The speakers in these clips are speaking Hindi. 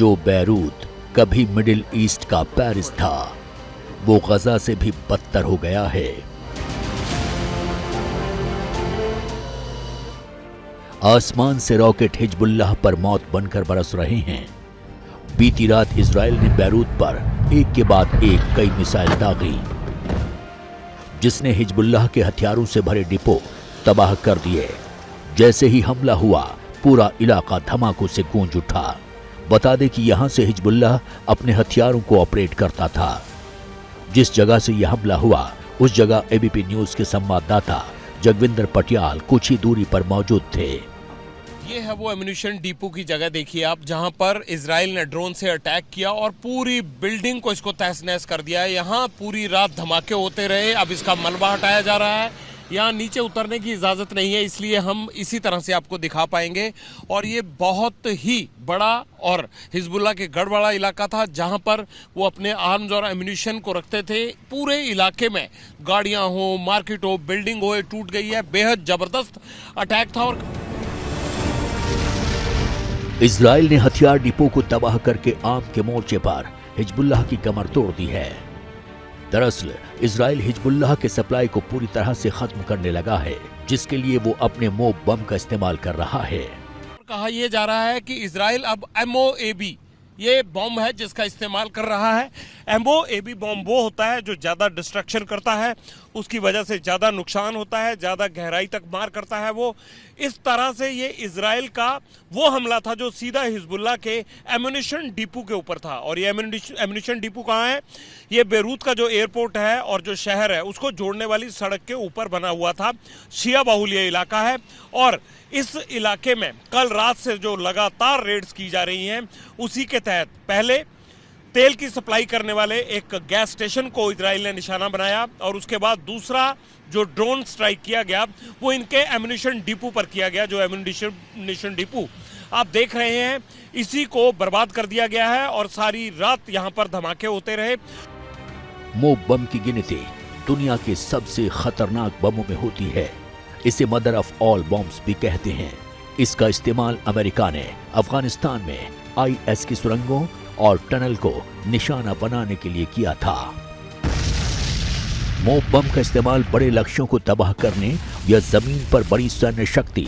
जो बैरूत कभी मिडिल ईस्ट का पेरिस था, वो गजा से भी बदतर हो गया है। आसमान से रॉकेट हिजबुल्लाह पर मौत बनकर बरस रहे हैं। बीती रात इजराइल ने बैरूत पर एक के बाद एक कई मिसाइल दागी, जिसने हिजबुल्लाह के हथियारों से भरे डिपो तबाह कर दिए। जैसे ही हमला हुआ, पूरा इलाका धमाकों से गूंज उठा। बता दें कि यहां से हिजबुल्लाह अपने हथियारों को ऑपरेट करता था। जिस जगह से यह हमला हुआ, उस जगह एबीपी न्यूज के संवाददाता जगविंदर पटियाल कुछ ही दूरी पर मौजूद थे। ये है वो एम्यूनिशन डिपो की जगह, देखिए आप, जहां पर इजराइल ने ड्रोन से अटैक किया और पूरी बिल्डिंग को इसको तहस नहस कर दिया है। यहाँ पूरी रात धमाके होते रहे। अब इसका मलबा हटाया जा रहा है। यहाँ नीचे उतरने की इजाजत नहीं है, इसलिए हम इसी तरह से आपको दिखा पाएंगे। और ये बहुत ही बड़ा और हिजबुल्लाह के गढ़ वाला इलाका था, जहां पर वो अपने आर्म्स और एम्यूनिशन को रखते थे। पूरे इलाके में गाड़ियां हो, मार्केट हो, बिल्डिंग हो, टूट गई है। बेहद जबरदस्त अटैक था। और इजराइल ने हथियार डिपो को तबाह करके आम के मोर्चे पर हिजबुल्लाह की कमर तोड़ दी है। दरअसल इजराइल हिजबुल्लाह के सप्लाई को पूरी तरह से खत्म करने लगा है, जिसके लिए वो अपने मोब बम का इस्तेमाल कर रहा है। कहा यह जा रहा है कि इजराइल अब MOAB ये बॉम्ब है जिसका इस्तेमाल कर रहा है। MOAB बॉम्ब वो होता है जो ज्यादा डिस्ट्रक्शन करता है, उसकी वजह से ज्यादा नुकसान होता है, ज्यादा गहराई तक मार करता है। वो इस तरह से ये इजराइल का वो हमला था जो सीधा हिजबुल्लाह के एम्यूनिशन डिपो के ऊपर था। और ये एम्यूनिशन डिपो कहाँ है? ये बैरूत का जो एयरपोर्ट है और जो शहर है उसको जोड़ने वाली सड़क के ऊपर बना हुआ था। शिया बाहुल ये इलाका है और इस इलाके में कल रात से जो लगातार रेड्स की जा रही हैं, उसी के तहत पहले तेल की सप्लाई करने वाले एक गैस स्टेशन को इजराइल ने निशाना बनाया और उसके बाद दूसरा जो ड्रोन स्ट्राइक किया गया वो इनके एम्यूनिशन डिपो पर किया गया। जो एम्यूनिशन डिपो आप देख रहे हैं, इसी को बर्बाद कर दिया गया है और सारी रात यहां पर धमाके होते रहे। मोब बम की गिनती दुनिया के सबसे खतरनाक बमों में होती है। इसे मदर ऑफ ऑल बॉम्ब्स भी कहते हैं। इसका इस्तेमाल अमेरिका ने अफगानिस्तान में IS की सुरंगों और टनल को निशाना बनाने के लिए किया था। मोब बम का इस्तेमाल बड़े लक्ष्यों को तबाह करने या जमीन पर बड़ी सैन्य शक्ति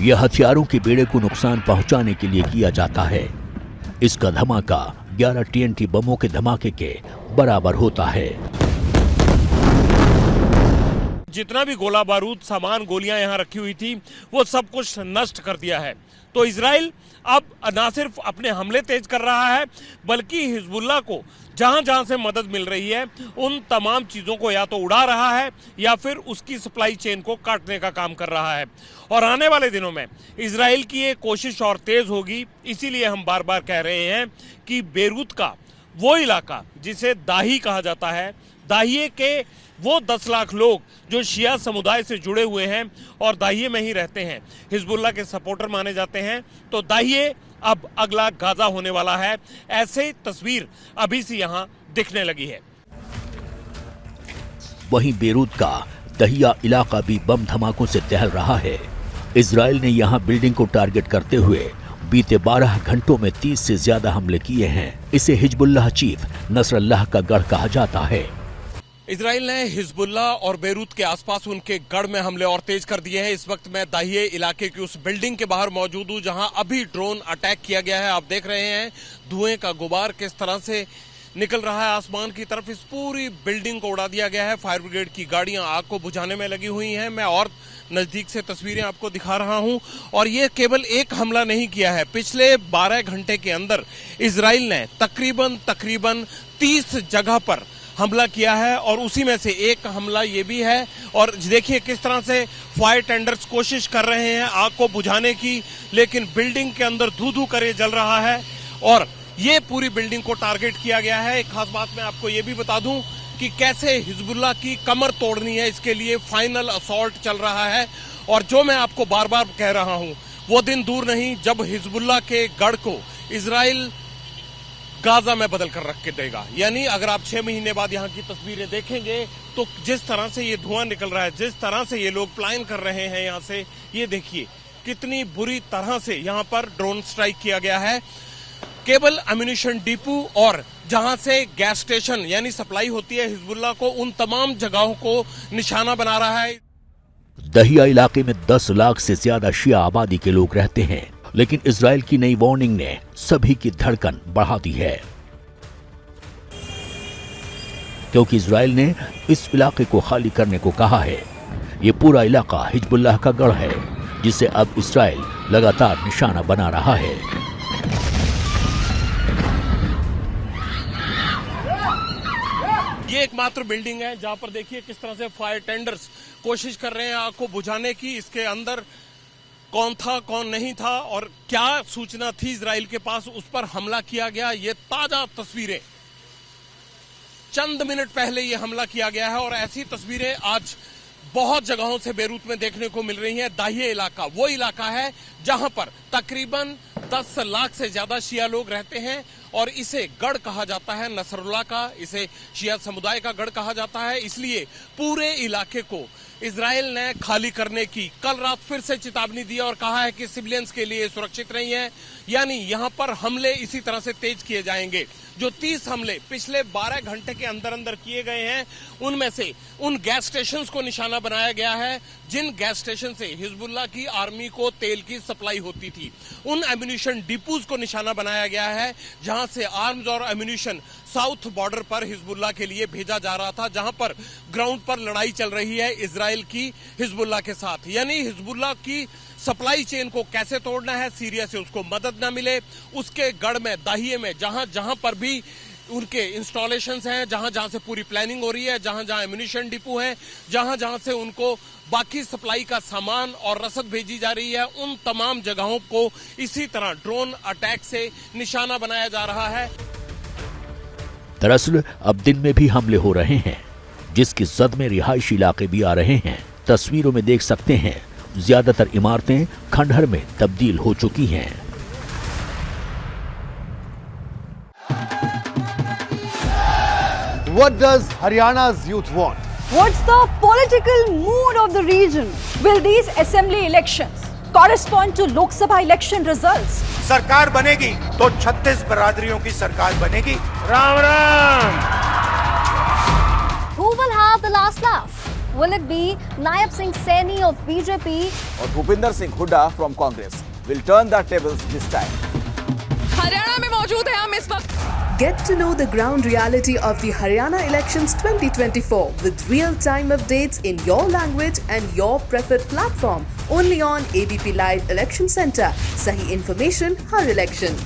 या हथियारों के बेड़े को नुकसान पहुंचाने के लिए किया जाता है। इसका धमाका 11 TNT बमों के धमाके के बराबर होता है। जितना भी गोला बारूद सामान गोलियां यहां रखी हुई थी वो सब कुछ नष्ट कर दिया है। तो इजराइल अब न सिर्फ अपने हमले तेज कर रहा है, बल्कि हिजबुल्लाह को जहां जहां से मदद मिल रही है उन तमाम चीजों को या तो उड़ा रहा है या फिर उसकी सप्लाई चेन को काटने का काम कर रहा है। और आने वाले दिनों में इजराइल की ये कोशिश और तेज होगी। इसीलिए हम बार बार कह रहे हैं कि बैरूत का वो इलाका जिसे दाही कहा जाता है, दाहिए के वो 10 लाख लोग जो शिया समुदाय से जुड़े हुए हैं और दाहिए में ही रहते हैं, हिजबुल्लाह के सपोर्टर माने जाते हैं। तो दाहिए अब अगला गाजा होने वाला है। ऐसे तस्वीर अभी से यहां दिखने लगी है। वहीं बैरूत का दहिया इलाका भी बम धमाकों से दहल रहा है। इजराइल ने यहां बिल्डिंग को टारगेट करते हुए बीते 12 घंटों में 30 से ज्यादा हमले किए हैं। इसे हिजबुल्लाह चीफ नसरल्लाह का गढ़ कहा जाता है। इजराइल ने हिजबुल्लाह और बैरूत के आसपास उनके गढ़ में हमले और तेज कर दिए हैं। इस वक्त मैं दाहिए इलाके की उस बिल्डिंग के बाहर मौजूद हूं जहां अभी ड्रोन अटैक किया गया है। आप देख रहे हैं धुएं का गुबार किस तरह से निकल रहा है आसमान की तरफ। इस पूरी बिल्डिंग को उड़ा दिया गया है। फायर ब्रिगेड की गाड़ियां आग को बुझाने में लगी हुई हैं। मैं और नजदीक से तस्वीरें आपको दिखा रहा हूं। और ये केवल एक हमला नहीं किया है, पिछले 12 घंटे के अंदर इजराइल ने तकरीबन 30 जगह पर हमला किया है और उसी में से एक हमला ये भी है। और देखिए किस तरह से फायर टेंडर्स कोशिश कर रहे हैं आग को बुझाने की, लेकिन बिल्डिंग के अंदर धू धू कर ये जल रहा है और ये पूरी बिल्डिंग को टारगेट किया गया है। एक खास बात मैं आपको ये भी बता दूं कि कैसे हिजबुल्लाह की कमर तोड़नी है, इसके लिए फाइनल असॉल्ट चल रहा है। और जो मैं आपको बार बार कह रहा हूं, वो दिन दूर नहीं जब हिजबुल्लाह के गढ़ को इजराइल गाजा में बदल कर रख के देगा। यानी अगर आप 6 महीने बाद यहाँ की तस्वीरें देखेंगे तो जिस तरह से ये धुआं निकल रहा है, जिस तरह से ये लोग प्लान कर रहे हैं यहाँ से, ये देखिए कितनी बुरी तरह से यहाँ पर ड्रोन स्ट्राइक किया गया है। केवल एम्यूनिशन डिपो और जहां से गैस स्टेशन यानी सप्लाई होती है हिजबुल्लाह को, उन तमाम जगहों को निशाना बना रहा है। दहिया इलाके में 10 लाख से ज्यादा शिया आबादी के लोग रहते हैं, लेकिन इजराइल की नई वार्निंग ने सभी की धड़कन बढ़ा दी है, क्योंकि इजराइल ने इस इलाके को खाली करने को कहा है। ये पूरा इलाका हिजबुल्लाह का गढ़ है, जिसे अब इजराइल लगातार निशाना बना रहा है। ये एकमात्र बिल्डिंग है जहां पर देखिए किस तरह से फायर टेंडर्स कोशिश कर रहे हैं आग को बुझाने की। इसके अंदर कौन था कौन नहीं था और क्या सूचना थी इजराइल के पास, उस पर हमला किया गया। ये ताजा तस्वीरें, चंद मिनट पहले ये हमला किया गया है और ऐसी तस्वीरें आज बहुत जगहों से बेरूत में देखने को मिल रही हैं। दाहिए इलाका वो इलाका है जहां पर तकरीबन 10 लाख से ज्यादा शिया लोग रहते हैं और इसे गढ़ कहा जाता है नसरुल्लाह का, इसे शिया समुदाय का गढ़ कहा जाता है। इसलिए पूरे इलाके को इजराइल ने खाली करने की कल रात फिर से चेतावनी दी और कहा है कि सिविलियंस के लिए सुरक्षित नहीं है, यानी यहां पर हमले इसी तरह से तेज किए जाएंगे। जो 30 हमले पिछले 12 घंटे के अंदर अंदर किए गए हैं, उनमें से उन गैस स्टेशंस को निशाना बनाया गया है जिन गैस स्टेशन से हिजबुल्लाह की आर्मी को तेल की सप्लाई होती थी। उन एम्यूनिशन डिपोज को निशाना बनाया गया है जहां से आर्म्स और एम्यूनिशन साउथ बॉर्डर पर हिजबुल्लाह के लिए भेजा जा रहा था, जहां पर ग्राउंड पर लड़ाई चल रही है इजराइल की हिजबुल्लाह के साथ। यानी हिजबुल्लाह की सप्लाई चेन को कैसे तोड़ना है, सीरिया से उसको मदद ना मिले, उसके गढ़ में दाहिए में जहां जहां पर भी उनके इंस्टॉलेशंस हैं, जहां जहां से पूरी प्लानिंग हो रही है, जहां जहां एम्यूनिशन डिपो है, जहां जहां से उनको बाकी सप्लाई का सामान और रसद भेजी जा रही है, उन तमाम जगहों को इसी तरह ड्रोन अटैक से निशाना बनाया जा रहा है। दरअसल अब दिन में भी हमले हो रहे हैं, जिसकी जद में रिहायशी इलाके भी आ रहे हैं। तस्वीरों में देख सकते हैं ज्यादातर इमारतें खंडहर में तब्दील हो चुकी हैं। What does Haryana's youth want? What's the political mood of the region? Will these assembly elections correspond to Lok Sabha election results? सरकार बनेगी तो 36 बरादरियों की सरकार बनेगी। Ram Ram. Who will have the last laugh? Will it be Naib Singh Saini of BJP or Bhupinder Singh Hooda from Congress will turn the tables this time? Haryana में मौजूद है हम इस वक्त। Get to know the ground reality of the Haryana elections 2024 with real-time updates in your language and your preferred platform. Only on ABP Live Election Center. Sahi information, har election.